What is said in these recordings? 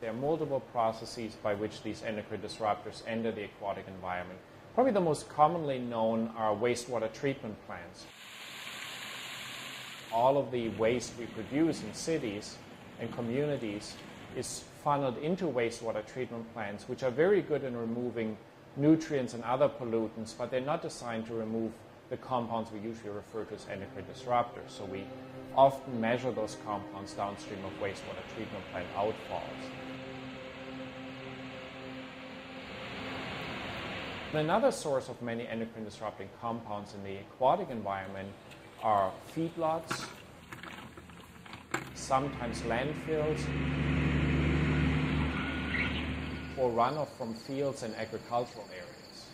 there are multiple processes by which these endocrine disruptors enter the aquatic environment. Probably the most commonly known are wastewater treatment plants. All of the waste we produce in cities and communities is funneled into wastewater treatment plants, which are very good in removing nutrients and other pollutants, but they're not designed to remove the compounds we usually refer to as endocrine disruptors. So we often measure those compounds downstream of wastewater treatment plant outfalls. Another source of many endocrine disrupting compounds in the aquatic environment are feedlots, sometimes landfills, or runoff from fields and agricultural areas.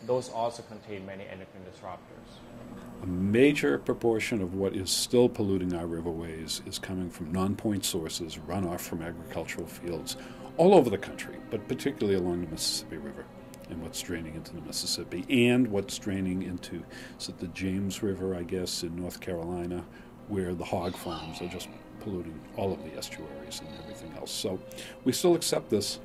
Those also contain many endocrine disruptors. A major proportion of what is still polluting our riverways is coming from non-point sources, runoff from agricultural fields all over the country, but particularly along the Mississippi River and what's draining into the Mississippi and what's draining into the James River, I guess, in North Carolina, where the hog farms are just polluting all of the estuaries and everything else. So we still accept this.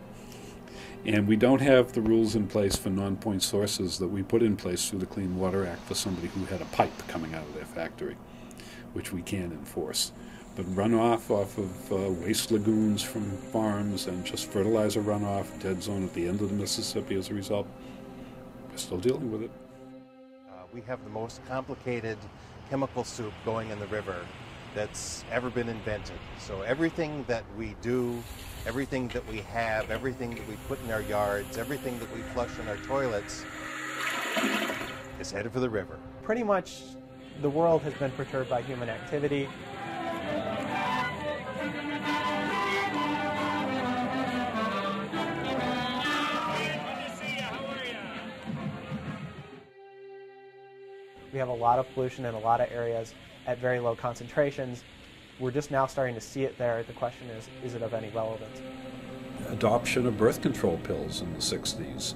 And we don't have the rules in place for non-point sources that we put in place through the Clean Water Act for somebody who had a pipe coming out of their factory, which we can enforce. But runoff off of waste lagoons from farms and just fertilizer runoff, dead zone at the end of the Mississippi as a result, we're still dealing with it. We have the most complicated chemical soup going in the river that's ever been invented. So everything that we do, everything that we have, everything that we put in our yards, everything that we flush in our toilets is headed for the river. Pretty much the world has been perturbed by human activity. We have a lot of pollution in a lot of areas at very low concentrations. We're just now starting to see it there. The question is it of any relevance? Adoption of birth control pills in the 60s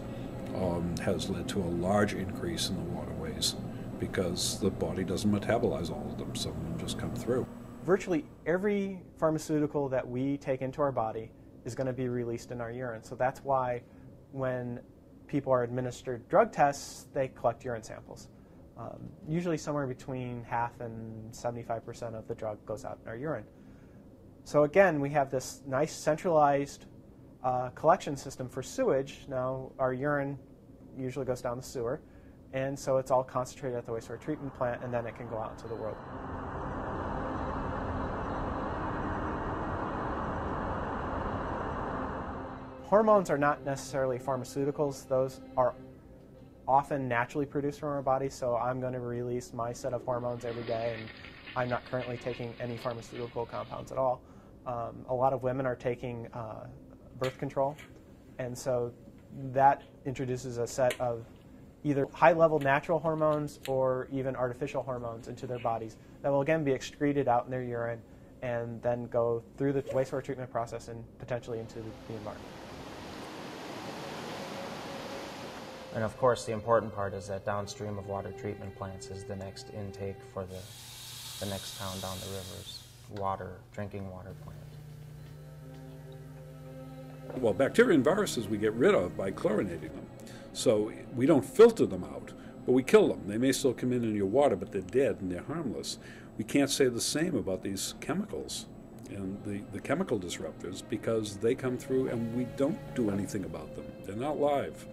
has led to a large increase in the waterways because the body doesn't metabolize all of them. Some of them just come through. Virtually every pharmaceutical that we take into our body is going to be released in our urine. So that's why when people are administered drug tests, they collect urine samples. Usually somewhere between half and 75% of the drug goes out in our urine. So again, we have this nice centralized collection system for sewage. Now our urine usually goes down the sewer, and so it's all concentrated at the wastewater treatment plant, and then it can go out into the world. Hormones are not necessarily pharmaceuticals. Those are often naturally produced from our bodies, so I'm going to release my set of hormones every day, and I'm not currently taking any pharmaceutical compounds at all. A lot of women are taking birth control, and so that introduces a set of either high-level natural hormones or even artificial hormones into their bodies that will again be excreted out in their urine and then go through the wastewater treatment process and potentially into the environment. And of course, the important part is that downstream of water treatment plants is the next intake for the next town down the river's drinking water plant. Well, bacteria and viruses we get rid of by chlorinating them. So we don't filter them out, but we kill them. They may still come in your water, but they're dead and they're harmless. We can't say the same about these chemicals and the chemical disruptors because they come through and we don't do anything about them. They're not live.